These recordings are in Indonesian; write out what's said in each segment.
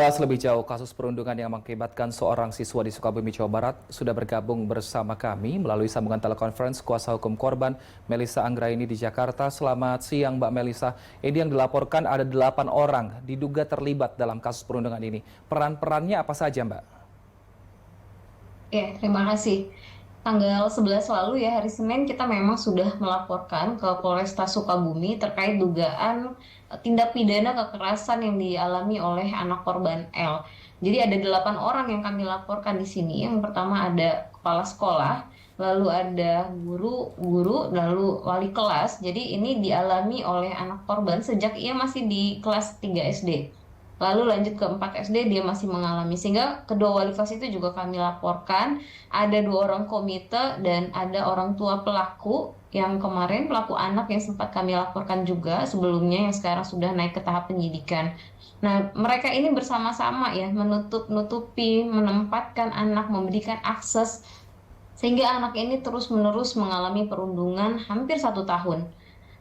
Membahas lebih jauh kasus perundungan yang mengakibatkan seorang siswa di Sukabumi, Jawa Barat, sudah bergabung bersama kami melalui sambungan telekonferensi kuasa hukum korban Melissa Anggraini di Jakarta. Selamat siang Mbak Melissa. Ini yang dilaporkan ada 8 orang diduga terlibat dalam kasus perundungan ini. Peran-perannya apa saja Mbak? Ya, terima kasih. Tanggal 11 lalu ya, hari Senin kita memang sudah melaporkan ke Polresta Sukabumi terkait dugaan tindak pidana kekerasan yang dialami oleh anak korban L. Jadi ada 8 orang yang kami laporkan di sini. Yang pertama ada kepala sekolah, lalu ada guru, lalu wali kelas. Jadi ini dialami oleh anak korban sejak ia masih di kelas 3 SD. Lalu lanjut ke 4 SD dia masih mengalami, sehingga kedua wali kelas itu juga kami laporkan. Ada 2 orang komite dan ada orang tua pelaku yang kemarin pelaku anak yang sempat kami laporkan juga sebelumnya, yang sekarang sudah naik ke tahap penyidikan. Nah, mereka ini bersama-sama ya menutup-nutupi, menempatkan anak, memberikan akses sehingga anak ini terus-menerus mengalami perundungan hampir 1 tahun.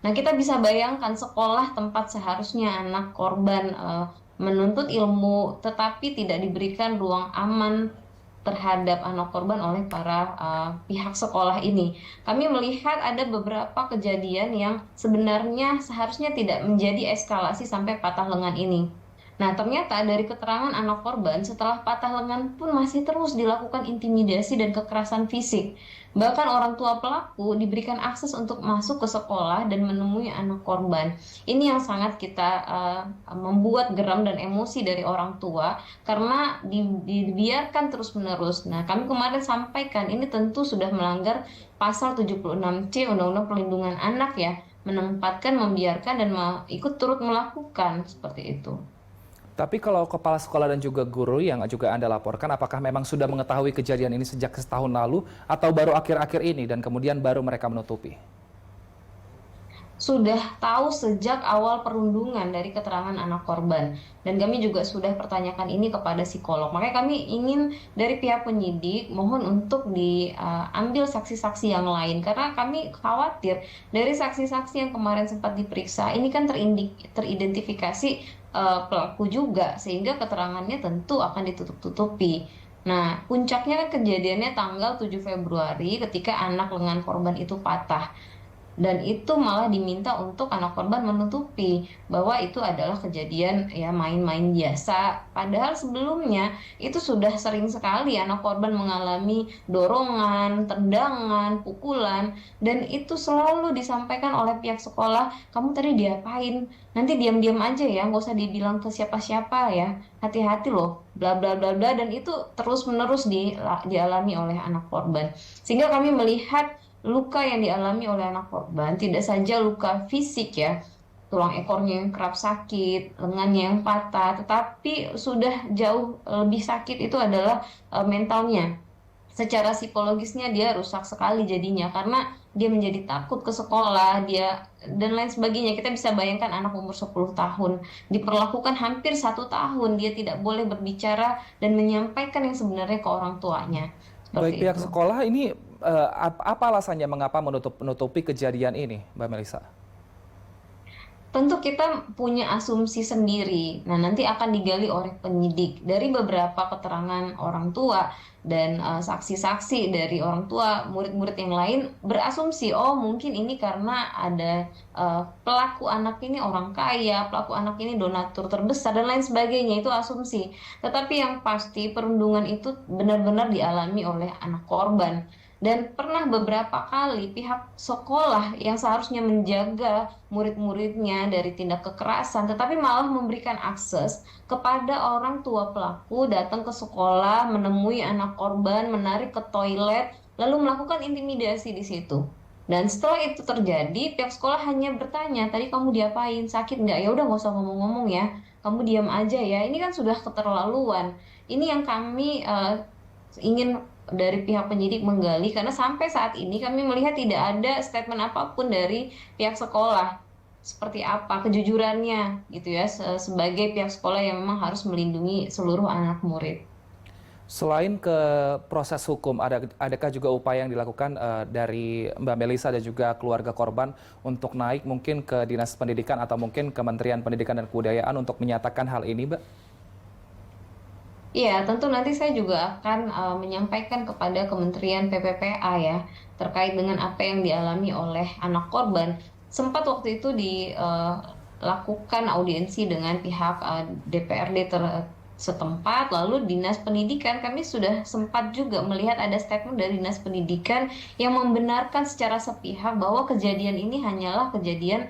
Nah, kita bisa bayangkan sekolah tempat seharusnya anak korban menuntut ilmu, tetapi tidak diberikan ruang aman terhadap anak korban oleh para pihak sekolah ini. Kami melihat ada beberapa kejadian yang sebenarnya seharusnya tidak menjadi eskalasi sampai patah lengan ini. Nah, ternyata dari keterangan anak korban, setelah patah lengan pun masih terus dilakukan intimidasi dan kekerasan fisik. Bahkan orang tua pelaku diberikan akses untuk masuk ke sekolah dan menemui anak korban. Ini yang sangat kita membuat geram dan emosi dari orang tua karena dibiarkan terus-menerus. Nah, kami kemarin sampaikan ini tentu sudah melanggar pasal 76C Undang-Undang Perlindungan Anak ya, menempatkan, membiarkan dan ikut turut melakukan seperti itu. Tapi kalau kepala sekolah dan juga guru yang juga Anda laporkan, apakah memang sudah mengetahui kejadian ini sejak setahun lalu atau baru akhir-akhir ini dan kemudian baru mereka menutupi? Sudah tahu sejak awal perundungan dari keterangan anak korban. Dan kami juga sudah pertanyakan ini kepada psikolog. Makanya kami ingin dari pihak penyidik mohon untuk diambil saksi-saksi yang lain. Karena kami khawatir dari saksi-saksi yang kemarin sempat diperiksa, ini kan teridentifikasi pelaku juga. Sehingga keterangannya tentu akan ditutup-tutupi. Nah, puncaknya kan kejadiannya tanggal 7 Februari ketika anak lengan korban itu patah. Dan itu malah diminta untuk anak korban menutupi bahwa itu adalah kejadian ya main-main biasa. Padahal sebelumnya itu sudah sering sekali anak korban mengalami dorongan, tendangan, pukulan. Dan itu selalu disampaikan oleh pihak sekolah, kamu tadi diapain? Nanti diam-diam aja ya, nggak usah dibilang ke siapa-siapa ya. Hati-hati loh, bla bla bla bla. Dan itu terus-menerus dialami oleh anak korban. Sehingga kami melihat luka yang dialami oleh anak korban tidak saja luka fisik ya, tulang ekornya yang kerap sakit, lengannya yang patah, tetapi sudah jauh lebih sakit itu adalah mentalnya. Secara psikologisnya dia rusak sekali jadinya karena dia menjadi takut ke sekolah, dia dan lain sebagainya. Kita bisa bayangkan anak umur 10 tahun diperlakukan hampir 1 tahun, dia tidak boleh berbicara dan menyampaikan yang sebenarnya ke orang tuanya. Baik, Seperti pihak itu. sekolah ini apa alasannya mengapa menutupi kejadian ini, Mbak Melissa? Tentu kita punya asumsi sendiri. Nah, nanti akan digali oleh penyidik dari beberapa keterangan orang tua dan saksi-saksi dari orang tua, murid-murid yang lain berasumsi, oh mungkin ini karena ada pelaku anak ini orang kaya, pelaku anak ini donatur terbesar dan lain sebagainya, itu asumsi. Tetapi yang pasti perundungan itu benar-benar dialami oleh anak korban. Dan pernah beberapa kali pihak sekolah yang seharusnya menjaga murid-muridnya dari tindak kekerasan, tetapi malah memberikan akses kepada orang tua pelaku datang ke sekolah, menemui anak korban, menarik ke toilet, lalu melakukan intimidasi di situ. Dan setelah itu terjadi, pihak sekolah hanya bertanya, tadi kamu diapain, sakit nggak? Ya udah nggak usah ngomong-ngomong ya, kamu diam aja ya. Ini kan sudah keterlaluan. Ini yang kami ingin dari pihak penyidik menggali karena sampai saat ini kami melihat tidak ada statement apapun dari pihak sekolah seperti apa kejujurannya gitu ya, sebagai pihak sekolah yang memang harus melindungi seluruh anak murid. Selain ke proses hukum, adakah juga upaya yang dilakukan dari Mbak Melissa dan juga keluarga korban untuk naik mungkin ke Dinas Pendidikan atau mungkin Kementerian Pendidikan dan Kebudayaan untuk menyatakan hal ini, Mbak? Iya, tentu nanti saya juga akan menyampaikan kepada Kementerian PPPA ya, terkait dengan apa yang dialami oleh anak korban. Sempat waktu itu dilakukan audiensi dengan pihak DPRD setempat, lalu Dinas Pendidikan, kami sudah sempat juga melihat ada statement dari Dinas Pendidikan yang membenarkan secara sepihak bahwa kejadian ini hanyalah kejadian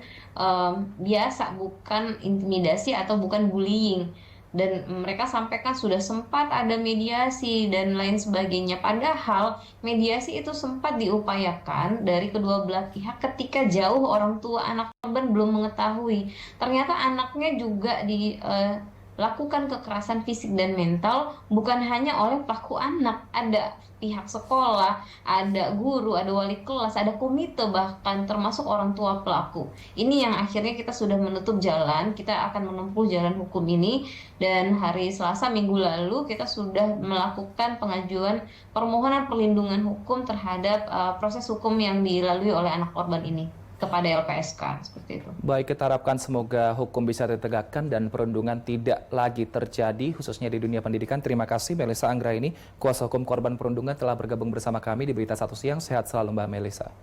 biasa, bukan intimidasi atau bukan bullying. Dan mereka sampaikan sudah sempat ada mediasi dan lain sebagainya. Padahal mediasi itu sempat diupayakan dari kedua belah pihak ketika jauh orang tua anak korban belum mengetahui. Ternyata anaknya juga dilakukan kekerasan fisik dan mental bukan hanya oleh pelaku anak, ada pihak sekolah, ada guru, ada wali kelas, ada komite bahkan termasuk orang tua pelaku. Ini yang akhirnya kita sudah menutup jalan, kita akan menempuh jalan hukum ini dan hari Selasa minggu lalu kita sudah melakukan pengajuan permohonan perlindungan hukum terhadap proses hukum yang dilalui oleh anak korban ini kepada LPSK seperti itu. Baik, kita harapkan semoga hukum bisa ditegakkan dan perundungan tidak lagi terjadi, khususnya di dunia pendidikan. Terima kasih Melisa Anggraini, kuasa hukum korban perundungan telah bergabung bersama kami di Berita Satu Siang. Sehat selalu Mbak Melisa.